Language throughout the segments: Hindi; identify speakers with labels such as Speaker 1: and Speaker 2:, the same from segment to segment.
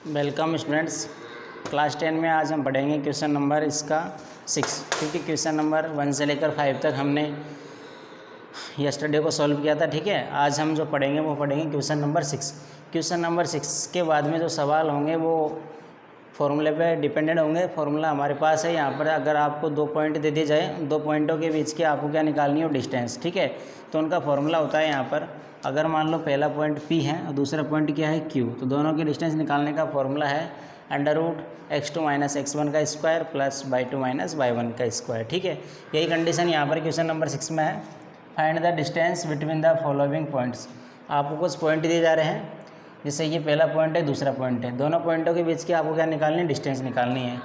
Speaker 1: Welcome students. क्लास 10 में आज हम पढ़ेंगे क्वेश्चन नंबर इसका 6, क्योंकि क्वेश्चन नंबर 1 से लेकर 5 तक हमने यस्टरडे को सॉल्व किया था। ठीक है, आज हम जो पढ़ेंगे वो पढ़ेंगे क्वेश्चन नंबर 6। क्वेश्चन नंबर 6 के बाद में जो सवाल होंगे वो फॉर्मूले पे डिपेंडेंट होंगे। फॉर्मूला हमारे पास है। यहाँ पर अगर आपको 2 पॉइंट दे दिए जाए, 2 पॉइंटों के बीच की आपको क्या निकालनी हो, डिस्टेंस। ठीक है, तो उनका फॉर्मूला होता है यहाँ पर, अगर मान लो पहला पॉइंट P है और दूसरा पॉइंट क्या है Q, तो दोनों की डिस्टेंस निकालने का फॉर्मूला है √(x2 - x1) का स्क्वायर प्लस y2 - y1 का स्क्वायर। ठीक है, यही कंडीशन यहाँ पर क्वेश्चन नंबर 6 में है। Find the distance between the following points. आपको कुछ पॉइंट दिए जा रहे हैं, जैसे ये पहला पॉइंट है, दूसरा पॉइंट है, दोनों पॉइंटों के बीच की आपको क्या निकालनी है, डिस्टेंस निकालनी है।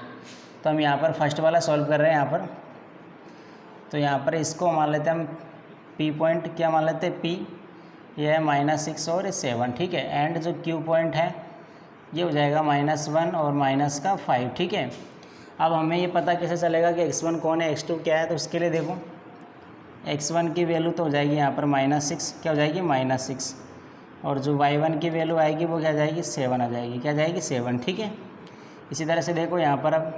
Speaker 1: तो हम यहाँ पर फर्स्ट वाला सॉल्व कर रहे हैं। यहाँ पर तो यहाँ पर इसको मान लेते हैं हम P पॉइंट, क्या मान लेते हैं P, ये है -6 और 7। ठीक है, एंड जो Q पॉइंट है ये हो जाएगा -1 और -5। ठीक है, अब हमें ये पता कैसे चलेगा कि x1 कौन है, x2 क्या है, तो उसके लिए देखो x1 की वैल्यू तो हो जाएगी यहाँ पर -6, क्या हो जाएगी -6, और जो y1 की वैल्यू आएगी वो क्या जाएगी, 7 आ जाएगी, क्या जाएगी 7। ठीक है, इसी तरह से देखो यहाँ पर, अब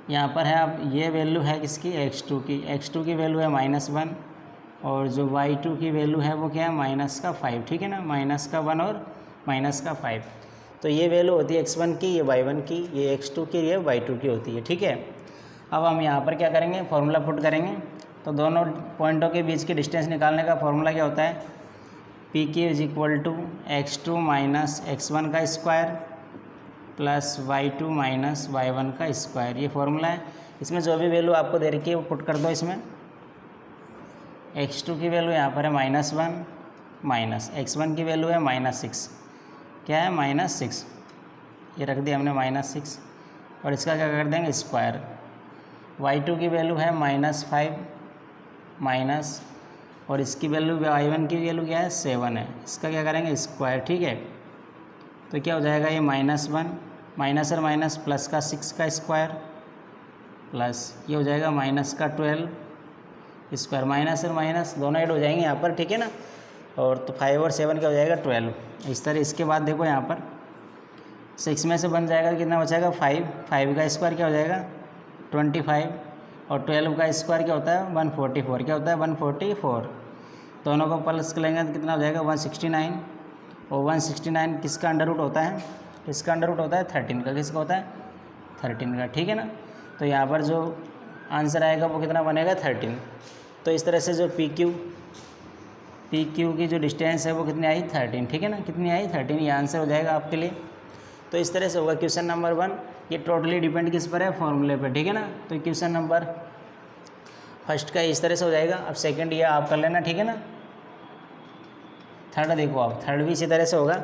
Speaker 1: यहाँ पर है, अब ये वैल्यू है किसकी, x2 की। x2 की वैल्यू है -1 और जो y2 की वैल्यू है वो क्या है, -5। ठीक है ना, -1 और -5। तो ये वैल्यू होती है x1 की, ये y1 की, ये x2 की, ये y2 की होती है। ठीक है, अब हम यहाँ पर क्या करेंगे, फॉर्मूला पुट करेंगे। तो दोनों पॉइंटों के बीच की डिस्टेंस निकालने का फॉर्मूला क्या होता है, PQ = x2 - x1 का स्क्वायर प्लस y2 - y1 का स्क्वायर। ये फॉर्मूला है। इसमें जो भी वैल्यू आपको दे रखी है वो पुट कर दो। इसमें x2 की वैल्यू यहाँ पर है -1, माइनस x1 की वैल्यू है -6, क्या है -6, ये रख दिया हमने -6, और इसका क्या कर देंगे, स्क्वायर। y2 की वैल्यू है -5 माइनस, और इसकी वैल्यू y1 की वैल्यू क्या है, 7 है, इसका क्या करेंगे, स्क्वायर। ठीक है, तो क्या हो जाएगा, ये -1 माइनस और माइनस प्लस का 6 का स्क्वायर प्लस ये हो जाएगा -12 स्क्वायर, माइनस और माइनस दोनों ऐड हो जाएंगे यहाँ पर। ठीक है ना, और तो 5 और 7 क्या हो जाएगा, 12। इस तरह इसके बाद देखो यहाँ पर 6 में से बन जाएगा, कितना बचेगा, 5 का स्क्वायर क्या हो जाएगा, 25, और 12 का स्क्वायर क्या होता है, 144, क्या होता है, 144। दोनों को प्लस करेंगे तो कितना हो जाएगा, 169, और 169 किसका अंडर रूट होता है, किसका अंडर रूट होता है, 13 का। किसका होता है, 13 का। ठीक है ना, तो यहाँ पर जो आंसर आएगा वो कितना बनेगा, 13। तो इस तरह से जो PQ की जो डिस्टेंस है वो कितनी आई, 13। ठीक है ना, कितनी आई, 13, ये आंसर हो जाएगा आपके लिए। तो इस तरह से होगा क्वेश्चन नंबर 1। ये टोटली डिपेंड किस पर है, फॉर्मूले पर। ठीक है ना, तो क्वेश्चन नंबर फर्स्ट का इस तरह से हो जाएगा। अब सेकंड ये आप कर लेना। ठीक है ना, थर्ड देखो आप, थर्ड भी इसी तरह से होगा।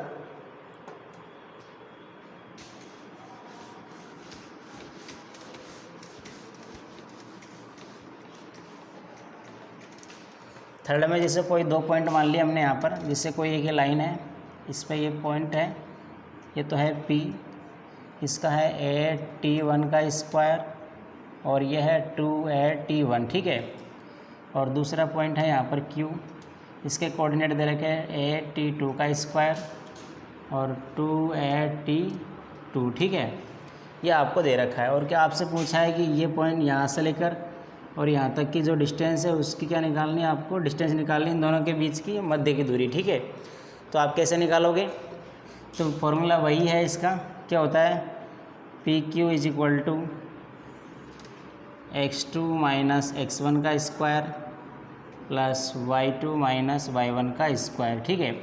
Speaker 1: थर्ड में जैसे कोई 2 पॉइंट मान लिए हमने यहाँ पर, जैसे कोई एक लाइन है, इस पर ये पॉइंट है, ये तो है P, इसका है AT1 का स्क्वायर, और ये है 2AT1। ठीक है, और दूसरा पॉइंट है यहाँ पर Q, इसके कोऑर्डिनेट दे रखे हैं AT2 का स्क्वायर और 2AT2। ठीक है, ये आपको दे रखा है, और क्या आपसे पूछा है कि ये पॉइंट यहाँ से लेकर और यहाँ तक की जो डिस्टेंस है उसकी क्या निकालनी है, आपको डिस्टेंस निकालनी इन दोनों के बीच की मध्य की दूरी। ठीक है, तो आप कैसे निकालोगे, तो फॉर्मूला वही है इसका, क्या होता है, PQ = x2 - x1 का स्क्वायर प्लस y2 - y1 का स्क्वायर। ठीक है,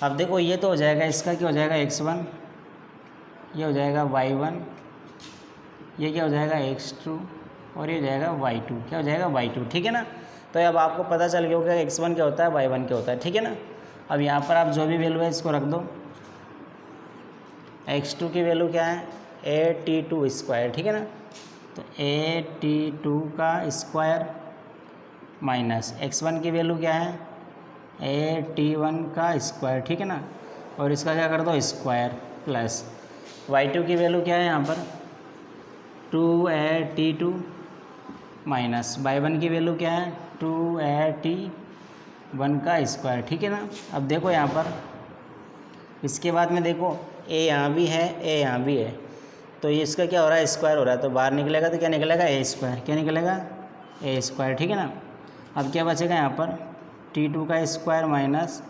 Speaker 1: अब देखो ये तो हो जाएगा, इसका क्या हो जाएगा, x1, ये हो जाएगा y1, ये क्या हो जाएगा, x2, और ये हो जाएगा y2, क्या हो जाएगा, y2। ठीक है ना, तो अब आपको पता चल गया होगा x1 क्या होता है, y1 क्या होता है। ठीक है ना, अब यहाँ पर आप जो भी वैल्यू है इसको रख दो। x2 की वैल्यू क्या है, AT2 स्क्वायर। ठीक है ना, तो AT2 का स्क्वायर माइनस x1 की वैल्यू क्या है, AT1 का स्क्वायर। ठीक है ना, और इसका क्या कर दो, स्क्वायर प्लस y2 की वैल्यू क्या है यहाँ पर, 2AT2 माइनस y1 की वैल्यू क्या है, 2AT1 का स्क्वायर। ठीक है ना, अब देखो यहाँ पर इसके बाद में देखो ए यहाँ भी है, ए यहाँ भी है, तो ये इसका क्या हो रहा है, स्क्वायर हो रहा है, तो बाहर निकलेगा तो क्या निकलेगा, ए स्क्वायर, क्या निकलेगा, ए स्क्वायर, ठीक है ना। अब क्या बचेगा यहाँ पर, T2 का स्क्वायर माइनस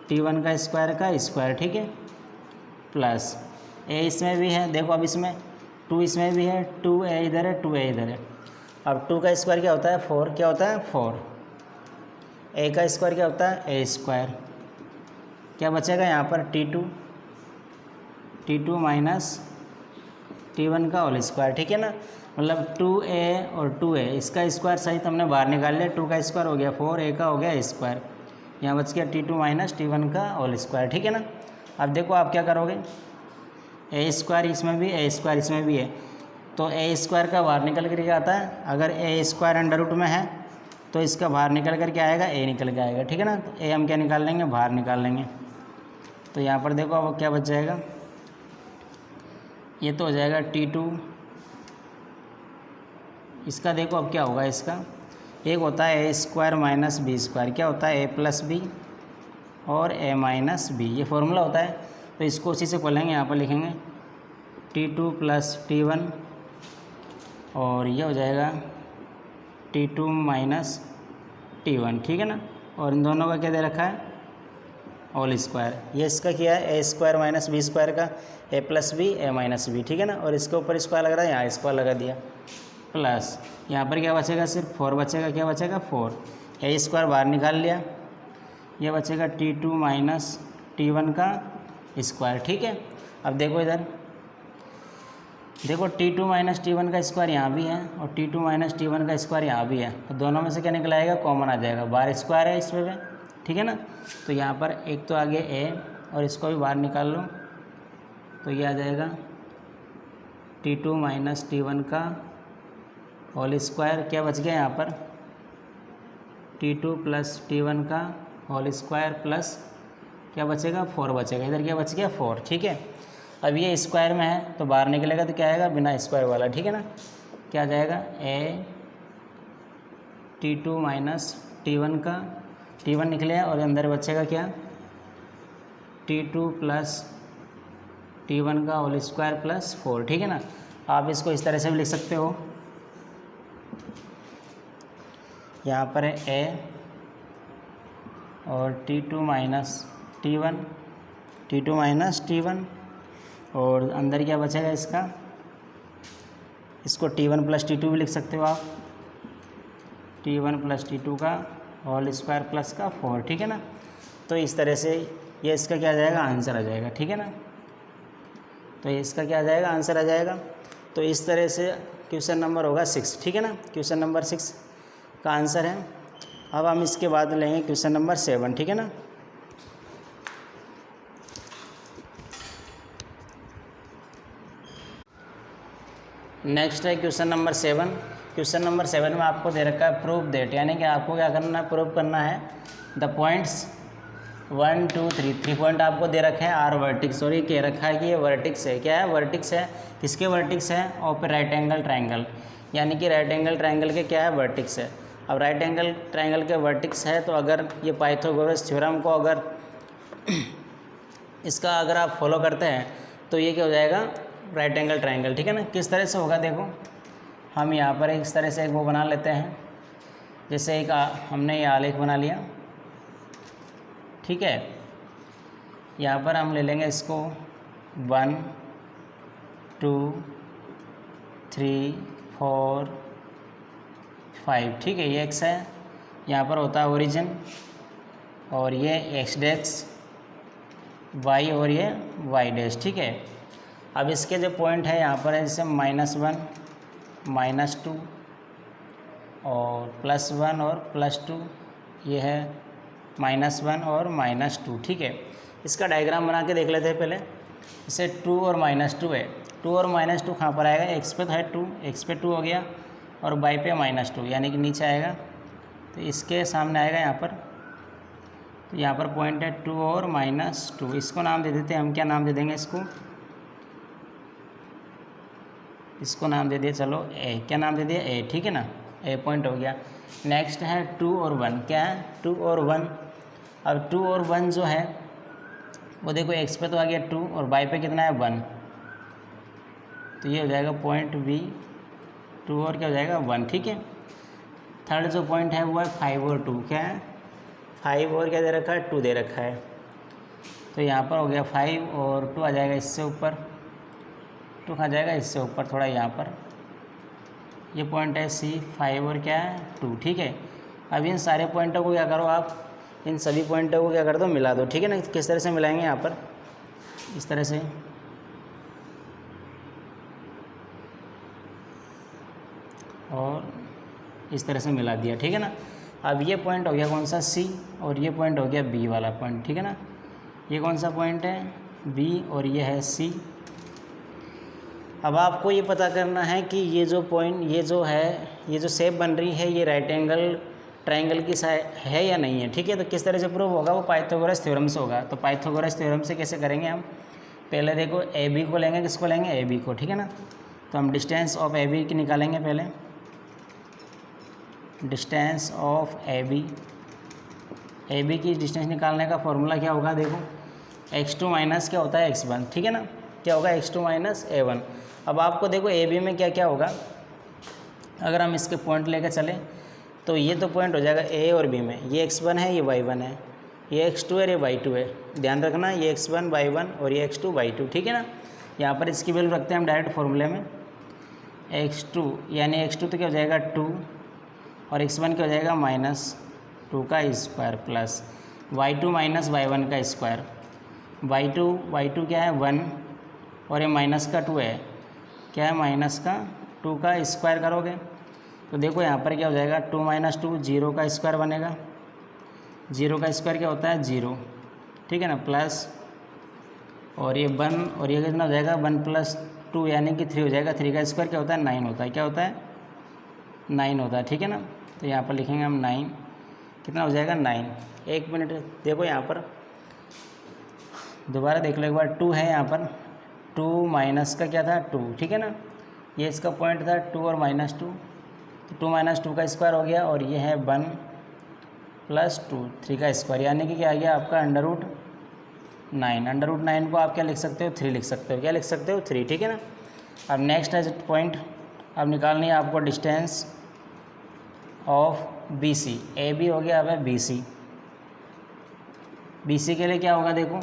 Speaker 1: T1 का स्क्वायर का स्क्वायर, ठीक है, प्लस ए इसमें भी है, देखो अब इसमें 2 इसमें भी है, 2a इधर है, 2a इधर है। अब 2 का स्क्वायर क्या होता है, 4, क्या होता है 4, a का स्क्वायर क्या होता है, a स्क्वायर, क्या बचेगा यहाँ पर T2 माइनस T1 का होल स्क्वायर, ठीक है ना। मतलब 2a और 2a इसका स्क्वायर सहित हमने बाहर निकाल लिया, 2 का स्क्वायर हो गया 4, a का हो गया स्क्वायर, यहाँ बच गया T2 माइनस T1 का होल स्क्वायर, ठीक है ना। अब देखो आप क्या करोगे, ए स्क्वायर इसमें भी, ए स्क्वायर इसमें भी है, तो ए स्क्वायर का बाहर निकल कर क्या आता है, अगर ए स्क्वायर अंडर रूट में है तो इसका बाहर निकल कर क्या आएगा, ए निकल के आएगा, ठीक है ना। तो ए हम क्या निकाल लेंगे, बाहर निकाल लेंगे, तो यहाँ पर देखो अब क्या बच जाएगा, ये तो हो जाएगा T2, इसका देखो अब क्या होगा, इसका एक होता है ए स्क्वायर माइनस बी स्क्वायर, क्या होता है ए प्लस बी और ए माइनस बी, ये फॉर्मूला होता है, तो इसको उसी से खोलेंगे, यहाँ पर लिखेंगे T2 प्लस T1 और ये हो जाएगा T2 माइनस T1, ठीक है ना। और इन दोनों का क्या दे रखा है, होल स्क्वायर, ये इसका क्या है, ए स्क्वायर माइनस बी स्क्वायर का ए प्लस बी ए माइनस बी, ठीक है ना। और इसके ऊपर स्क्वायर लग रहा है, यहाँ स्क्वायर लगा दिया, प्लस यहाँ पर क्या बचेगा, सिर्फ 4 बचेगा, क्या बचेगा 4, ए स्क्वायर बाहर निकाल लिया, ये बचेगा T2 माइनस T1 का स्क्वायर, ठीक है। अब देखो इधर देखो T2 माइनस T1 का स्क्वायर यहाँ भी है और T2 माइनस T1 का स्क्वायर यहाँ भी है, तो दोनों में से क्या निकल आएगा, कॉमन आ जाएगा, बाहर स्क्वायर है इसमें, ठीक है ना। तो यहाँ पर एक तो आगे a और इसको भी बाहर निकाल लो, तो ये आ जाएगा T2 माइनस T1 का होल स्क्वायर, क्या बच गया यहाँ पर T2 प्लस T1 का होल स्क्वायर प्लस क्या बचेगा, 4 बचेगा, इधर क्या बच गया 4, ठीक है। अब ये स्क्वायर में है तो बाहर निकलेगा तो क्या आएगा, बिना स्क्वायर वाला, ठीक है ना, क्या आ जाएगा ए T2 माइनस T1 का, T1 निकले और अंदर बचेगा क्या, T2 प्लस T1 का होल स्क्वायर प्लस 4, ठीक है ना। आप इसको इस तरह से भी लिख सकते हो, यहाँ पर है ए और T2 माइनस T1 और अंदर क्या बचेगा इसका, इसको T1 प्लस T2 भी लिख सकते हो आप, T1 प्लस T2 का होल स्क्वायर प्लस का 4, ठीक है ना। तो इस तरह से ये इसका क्या आ जाएगा, आंसर आ जाएगा, ठीक है ना। तो इसका क्या आ जाएगा, आंसर आ जाएगा। तो इस तरह से क्वेश्चन नंबर होगा 6, ठीक है ना, क्वेश्चन नंबर 6 का आंसर है। अब हम इसके बाद लेंगे क्वेश्चन नंबर 7, ठीक है ना। नेक्स्ट है क्वेश्चन नंबर 7। क्वेश्चन नंबर 7 में आपको दे रखा है प्रूफ दैट, यानी कि आपको क्या करना है, प्रूफ करना है द पॉइंट्स 1 2 3 पॉइंट आपको दे रखे हैं आर वर्टिक्स, और ये कह रखा है कि ये वर्टिक्स है, क्या है वर्टिक्स है, किसके वर्टिक्स है, और राइट एंगल ट्रायंगल, यानी कि राइट एंगल ट्रायंगल के क्या है, वर्टिक्स है। अब राइट एंगल ट्रायंगल के वर्टिक्स है तो अगर ये पाइथागोरस थ्योरम को अगर इसका अगर आप फॉलो करते हैं तो ये क्या हो जाएगा, राइट एंगल ट्रायंगल, ठीक है ना। किस तरह से होगा, देखो हम यहाँ पर इस तरह से एक वो बना लेते हैं, जैसे एक हमने ये आलेख बना लिया, ठीक है। यहाँ पर हम ले लेंगे इसको 1 2 3 4 5, ठीक है, ये एक्स है, यहाँ पर होता है ओरिजिन, और ये एक्स डैश वाई और ये वाई डैश, ठीक है। अब इसके जो पॉइंट है यहाँ पर है जैसे -1 -2 और +1 और +2, ये है -1 और -2, ठीक है। इसका डायग्राम बना के देख लेते हैं पहले। जैसे 2 और -2 है, 2 और -2 कहाँ पर आएगा, एक्स पे है 2, एक्स पे 2 हो गया और वाई पे -2, यानी कि नीचे आएगा, तो इसके सामने आएगा यहाँ पर, तो यहाँ पर पॉइंट है 2 और -2, इसको नाम दे देते हैं हम, क्या नाम दे देंगे इसको नाम दे दिए, चलो ए, क्या नाम दे दिया ए, ठीक है ना, ए पॉइंट हो गया। नेक्स्ट है 2 और 1, क्या है 2 और 1। अब 2 और 1 जो है वो देखो x पे तो आ गया 2 और y पे कितना है 1, तो ये हो जाएगा पॉइंट B 2 और क्या हो जाएगा 1, ठीक है। थर्ड जो पॉइंट है वो है 5 और 2, क्या है 5 और क्या दे रखा है 2 दे रखा है, तो यहाँ पर हो गया 5 और 2 आ जाएगा इससे ऊपर, 2 आ जाएगा इससे ऊपर थोड़ा यहाँ पर, ये पॉइंट है C 5 और क्या है 2, ठीक है। अब इन सारे पॉइंटों को क्या करो आप, इन सभी पॉइंटों को क्या कर दो मिला दो, ठीक है ना। किस तरह से मिलाएंगे यहाँ पर, इस तरह से, और इस तरह से मिला दिया, ठीक है ना। अब ये पॉइंट हो गया कौन सा C और ये पॉइंट हो गया B वाला पॉइंट, ठीक है ना। ये कौन सा पॉइंट है B और ये है C। अब आपको ये पता करना है कि ये जो पॉइंट, ये जो है, ये जो शेप बन रही है ये राइट एंगल ट्रायंगल की है या नहीं है, ठीक है। तो किस तरह से प्रूव होगा, वो पाइथागोरस थ्योरम से होगा। तो पाइथागोरस थ्योरम से कैसे करेंगे हम, पहले देखो AB को लेंगे, किसको लेंगे AB को, ठीक है ना। तो हम डिस्टेंस ऑफ AB की निकालेंगे पहले, डिस्टेंस ऑफ AB की डिस्टेंस निकालने का फॉर्मूला क्या होगा, देखो x2 माइनस क्या होता है x1, ठीक है ना, क्या होगा x2 माइनस a1। अब आपको देखो AB में क्या क्या होगा, अगर हम इसके पॉइंट लेकर चलें तो ये तो पॉइंट हो जाएगा A और B में, ये x1 है ये y1 है, ये x2 है ये y2 है, ध्यान रखना ये x1 y1 और ये x2 y2, ठीक है ना। यहाँ पर इसकी वैल्यू रखते हैं हम डायरेक्ट फॉर्मूले में, x2 यानी x2 तो क्या हो जाएगा 2 और x1 क्या हो जाएगा -2 का square plus y2 minus y1 का स्क्वायर, y2 क्या है 1 और ये माइनस का 2 है, क्या है माइनस का 2 का स्क्वायर करोगे तो देखो यहाँ पर क्या हो जाएगा 2 - 2 0 का स्क्वायर बनेगा, 0 का स्क्वायर क्या होता है 0, ठीक है ना, प्लस और ये 1 और ये कितना हो जाएगा 1 + 2 यानी कि 3 हो जाएगा, 3 का स्क्वायर क्या होता है 9 होता है, क्या होता है 9 होता है, ठीक है ना। तो यहाँ पर लिखेंगे हम 9, कितना हो जाएगा 9। एक मिनट देखो यहाँ पर दोबारा देख लो एक बार, 2 है यहाँ पर, 2 माइनस का क्या था 2, ठीक है ना, ये इसका पॉइंट था 2 और -2, तो 2 - 2 का स्क्वायर हो गया और ये है 1 + 2 3 का स्क्वायर, यानी कि क्या आ गया आपका √9। √9 को आप क्या लिख सकते हो 3 लिख सकते हो, क्या लिख सकते हो 3, ठीक है ना। अब नेक्स्ट है पॉइंट, अब निकालनी है आपको डिस्टेंस ऑफ BC, AB हो गया, अब है BC। BC के लिए क्या होगा देखो,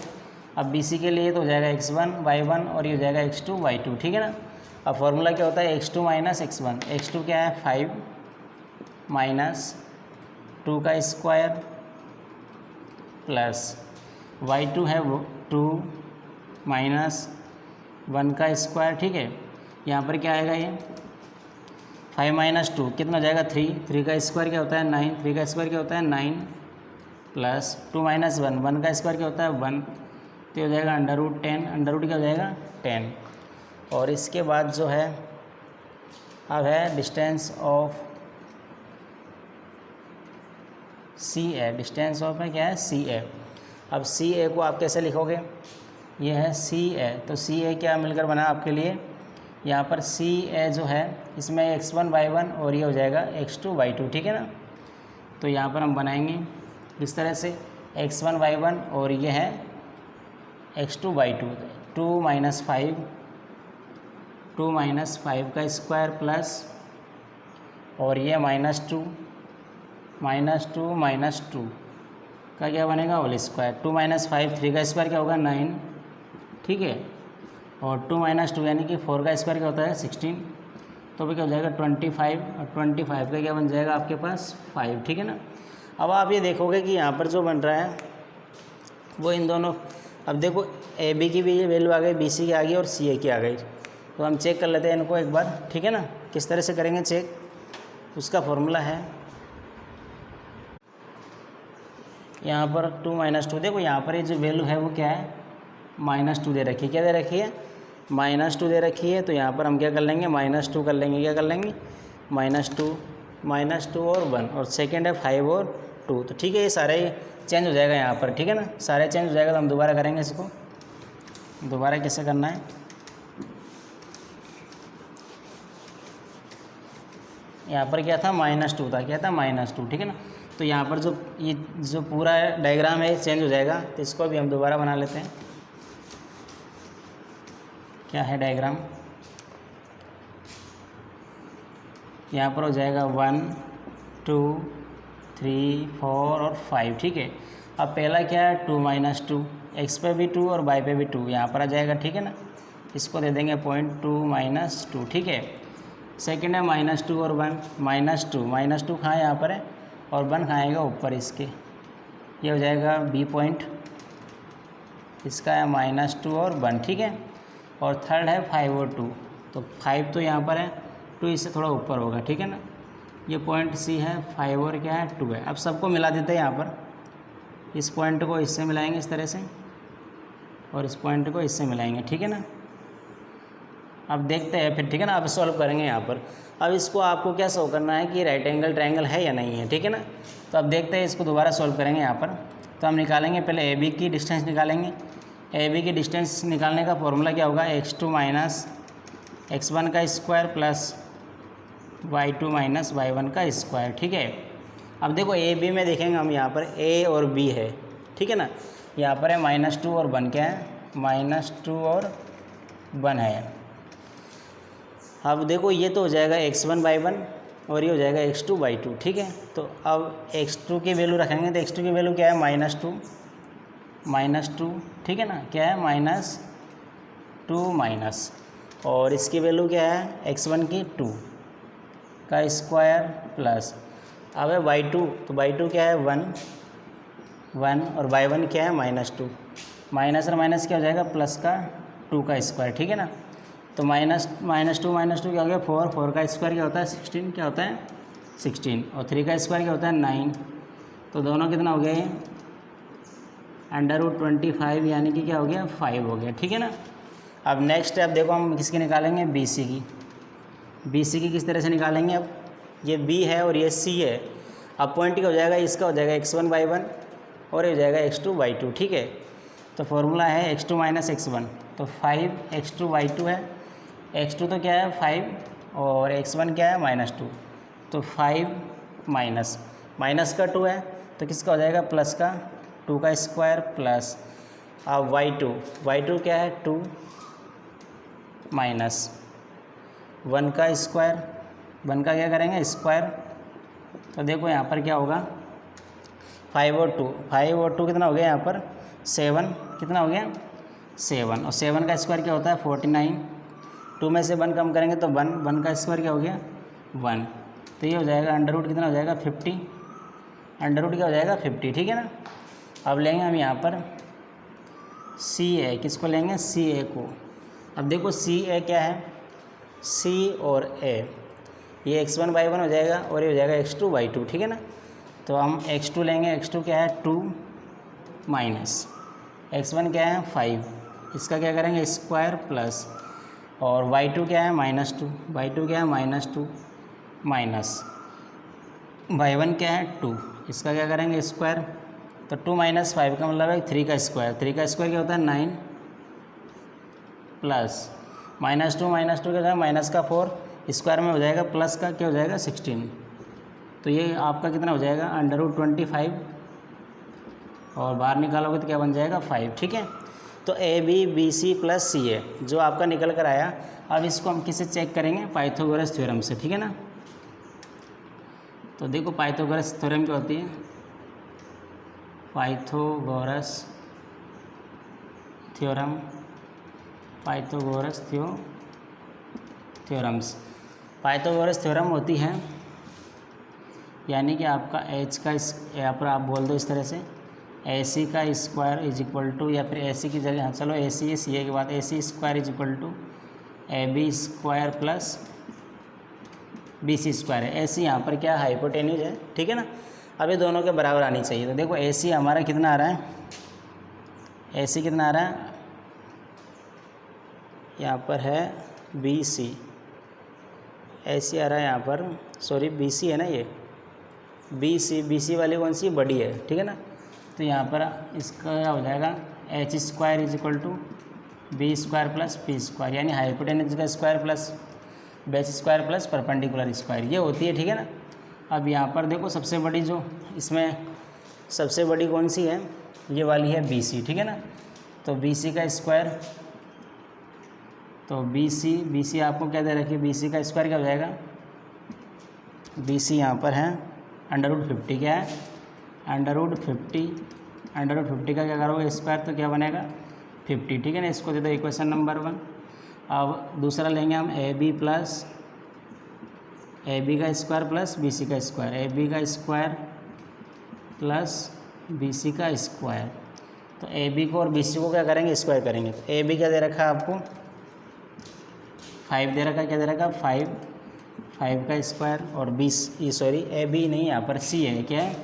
Speaker 1: अब BC के लिए तो हो जाएगा x1 y1 और ये हो जाएगा x2 y2, ठीक है ना। अब फॉर्मूला क्या होता है x2 माइनस x1, x2 क्या है 5 माइनस 2 का स्क्वायर प्लस y2 है वो 2 माइनस 1 का स्क्वायर, ठीक है। यहाँ पर क्या आएगा ये 5 - 2 कितना हो जाएगा 3, 3 का स्क्वायर क्या होता है 9, 3 का स्क्वायर क्या होता है 9 प्लस 2 - 1, 1 का स्क्वायर क्या होता है 1, तो हो जाएगा √10, √ क्या हो जाएगा 10। और इसके बाद जो है अब है distance of CA, distance of है क्या है CA। अब CA को आप कैसे लिखोगे, ये है CA, तो CA क्या मिलकर बना आपके लिए, यहाँ पर CA जो है इसमें x1 y1 और ये हो जाएगा x2 y2, ठीक है ना। तो यहाँ पर हम बनाएंगे इस तरह से x1 y1 और ये है x2 y2, 2 - 5 का स्क्वायर प्लस और ये -2 का क्या बनेगा होल स्क्वायर, 2 - 5 3 का स्क्वायर क्या होगा 9, ठीक है, और 2 - 2 यानी कि 4 का स्क्वायर क्या होता है 16, तो भी क्या हो जाएगा 25 और 25 का क्या बन जाएगा आपके पास 5, ठीक है ना। अब आप ये देखोगे कि यहाँ पर जो बन रहा है वो इन दोनों, अब देखो AB की भी ये वैल्यू आ गई, BC की आ गई और CA की आ गई, तो हम चेक कर लेते हैं इनको एक बार, ठीक है ना। किस तरह से करेंगे चेक, उसका फॉर्मूला है यहाँ पर 2 - 2, देखो यहाँ पर ये जो वैल्यू है वो क्या है -2 दे रखी है, क्या दे रखी है -2 दे रखी है, तो यहाँ पर हम क्या कर लेंगे -2 कर लेंगे, क्या कर लेंगे -2 और 1 और सेकेंड है 5 और 2, तो ठीक है, ये सारे चेंज हो जाएगा यहाँ पर, ठीक है ना, सारे चेंज हो जाएगा। तो हम दोबारा करेंगे इसको, दोबारा कैसे करना है, यहाँ पर क्या था -2 था, क्या था -2, ठीक है ना। तो यहाँ पर जो ये जो पूरा डायग्राम है चेंज हो जाएगा, तो इसको भी हम दोबारा बना लेते हैं। क्या है डायग्राम, यहाँ पर हो जाएगा 1 2 3 4 और 5, ठीक है। अब पहला क्या है 2 - 2, x पे भी 2 और y पे भी 2, यहाँ पर आ जाएगा, ठीक है ना। इसको दे देंगे 0.2 - 2, ठीक है। सेकंड है -2 और 1, -2 कहाँ यहाँ पर है और 1 खाएगा ऊपर इसके, ये हो जाएगा b पॉइंट, इसका है -2 और 1, ठीक है। और थर्ड है 5 और 2, तो 5 तो यहाँ पर है, 2 इससे थोड़ा ऊपर होगा, ठीक है ना। ये पॉइंट C है, 5 और क्या है 2 है। अब सबको मिला देते हैं यहाँ पर, इस पॉइंट को इससे मिलाएंगे इस तरह से और इस पॉइंट को इससे मिलाएंगे, ठीक है ना। अब देखते हैं फिर, ठीक है ना। अब सॉल्व करेंगे यहाँ पर। अब इसको आपको क्या शो करना है कि राइट एंगल ट्रायंगल है या नहीं है, ठीक है ना। तो अब देखते हैं, इसको दोबारा सॉल्व करेंगे यहाँ पर। तो हम निकालेंगे पहले AB की डिस्टेंस निकालेंगे। AB की डिस्टेंस निकालने का फॉर्मूला क्या होगा, x2 - x1 का स्क्वायर प्लस y2 - y1 का स्क्वायर, ठीक है। अब देखो AB में देखेंगे हम, यहाँ पर A और B है, ठीक है ना। यहाँ पर है -2 और 1, क्या है -2 और 1 है। अब देखो ये तो हो जाएगा x1 y1 और ये हो जाएगा x2 y2, ठीक है। तो अब x2 की वैल्यू रखेंगे, तो x2 की वैल्यू क्या है -2, ठीक है ना। क्या है -2 और इसकी वैल्यू क्या है x1 की 2 का स्क्वायर प्लस, अब है y2, तो y2 क्या है 1 और y1 क्या है -2, माइनस और माइनस क्या हो जाएगा प्लस का 2 का स्क्वायर, ठीक है ना। तो -2 क्या हो गया 4 का स्क्वायर क्या होता है 16, क्या होता है 16 और 3 का स्क्वायर क्या होता है 9, तो दोनों कितना हो गया ये √25 यानी कि क्या हो गया 5 हो गया, ठीक है ना। अब नेक्स्ट स्टेप देखो हम किसकी निकालेंगे, BC की किस तरह से निकालेंगे। अब ये B है और ये C है। अब पॉइंट क्या हो जाएगा, इसका हो जाएगा x1 y1 और ये हो जाएगा x2 y2, ठीक है। तो फॉर्मूला है x2 - x1, तो 5x2 y2 है। x2 तो क्या है 5 और x1 क्या है -2, तो 5 माइनस का 2 है, तो किसका हो जाएगा प्लस का 2 का स्क्वायर प्लस, अब y2 क्या है 2 माइनस 1 का स्क्वायर, 1 का क्या करेंगे स्क्वायर। तो देखो यहाँ पर क्या होगा 5 और 2 कितना हो गया यहाँ पर 7, कितना हो गया 7 और 7 का स्क्वायर क्या होता है 49, 2 में से 1 कम करेंगे तो 1 का स्क्वायर क्या हो गया 1, तो ये हो जाएगा √ कितना हो जाएगा 50, √ क्या हो जाएगा 50, ठीक है ना। अब लेंगे हम यहाँ पर CA, किसको लेंगे CA को। अब देखो CA क्या है, C और A, ये x1 y1 हो जाएगा और ये हो जाएगा x2 y2, ठीक है ना। तो हम x2 लेंगे, x2 क्या है 2 माइनस x1 क्या है 5, इसका क्या करेंगे स्क्वायर प्लस, और y2 क्या है -2, y2 क्या है -2 माइनस y1 क्या है 2, इसका क्या करेंगे स्क्वायर। तो 2 - 5 का मतलब है 3 का स्क्वायर, 3 का स्क्वायर क्या होता है 9 प्लस -2 क्या होता है माइनस का 4, स्क्वायर में हो जाएगा प्लस का क्या हो जाएगा 16, तो ये आपका कितना हो जाएगा √25 और बाहर निकालोगे तो क्या बन जाएगा 5, ठीक है। तो AB BC + CA जो आपका निकल कर आया। अब इसको हम किससे चेक करेंगे, पाइथागोरस थ्योरम से, ठीक है ना। तो देखो पाइथागोरस थ्योरम क्या होती है, पाइथागोरस थ्योरम होती है, यानी कि आपका h का यहाँ पर आप बोल दो इस तरह से AC का स्क्वायर = या फिर AC की जगह, हाँ चलो AC है CA के बाद AC square = AB square plus BC square है। AC यहाँ पर क्या हाइपोटेन्यूज है, ठीक है ना। अब ये दोनों के बराबर आनी चाहिए। तो देखो AC हमारा कितना आ रहा है, AC कितना आ रहा है, यहाँ पर है BC, AC आ रहा है यहाँ पर, सॉरी BC है ना, ये BC वाली कौन सी बड़ी है, ठीक है ना। तो यहाँ पर इसका क्या हो जाएगा h square = B square plus P square, यानी हाइपोटेन्यूज का square plus base square plus perpendicular square, ये होती है, ठीक है ना। अब यहाँ पर देखो सबसे बड़ी जो इसमें सबसे बड़ी कौन सी है, ये वाली है BC, ठीक है ना। तो BC का स्क्वायर, तो बी सी आपको क्या दे रखी है, बी सी का स्क्वायर क्या हो जाएगा, बी सी यहाँ पर है √50, क्या है √50, √50 का क्या करोगे स्क्वायर तो क्या बनेगा 50, ठीक है ना। इसको दे दो इक्वेशन नंबर 1। अब दूसरा लेंगे हम ए बी का स्क्वायर प्लस बी सी का स्क्वायर, ए बी का स्क्वायर प्लस बी सी का स्क्वायर। तो ए बी को और बी सी को क्या करेंगे, स्क्वायर करेंगे। तो ए बी क्या दे रखा है आपको 5 दे रखा है, क्या दे रखा है 5 का स्क्वायर, और ए बी नहीं यहाँ पर सी है, क्या है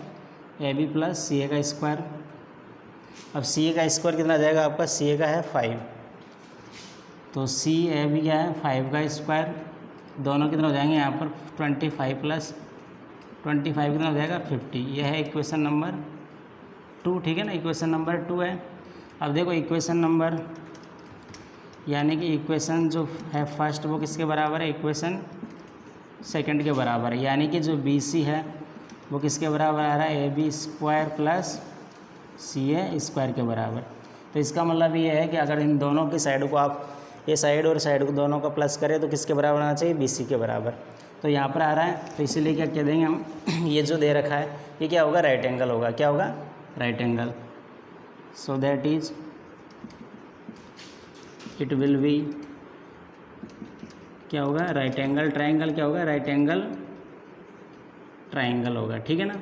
Speaker 1: ए बी प्लस सी ए का स्क्वायर। अब सी ए का स्क्वायर कितना आ जाएगा आपका, सी ए का है 5, तो सी ए बी क्या है 5 का स्क्वायर, दोनों कितना हो जाएंगे यहाँ पर 25 प्लस 25 कितना हो जाएगा 50। यह है इक्वेशन नंबर 2, ठीक है ना, इक्वेशन नंबर 2 है। अब देखो इक्वेशन नंबर, यानी कि इक्वेशन जो है फर्स्ट वो किसके बराबर है, इक्वेशन सेकंड के बराबर है, यानी कि जो बी सी है वो किसके बराबर आ रहा है, A B square plus C A square के बराबर। तो इसका मतलब ये है कि अगर इन दोनों की साइड को आप ये साइड और साइड को दोनों का प्लस करें तो किसके बराबर आना चाहिए, बी सी के बराबर। तो यहाँ पर आ रहा है, तो इसीलिए क्या कह देंगे हम ये जो दे रखा है ये क्या होगा, राइट एंगल होगा, क्या होगा right angle. So that is it will be क्या होगा, राइट एंगल ट्राइंगल, क्या होगा राइट एंगल ट्राइंगल होगा, ठीक है ना।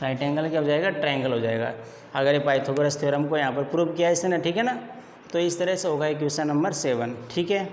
Speaker 1: राइट एंगल क्या हो जाएगा, ट्राइंगल हो जाएगा। अगर ये पाइथागोरस थ्योरम को यहाँ पर प्रूव किया है इसने, ठीक है ना। तो इस तरह से होगा क्वेश्चन नंबर 7, ठीक है।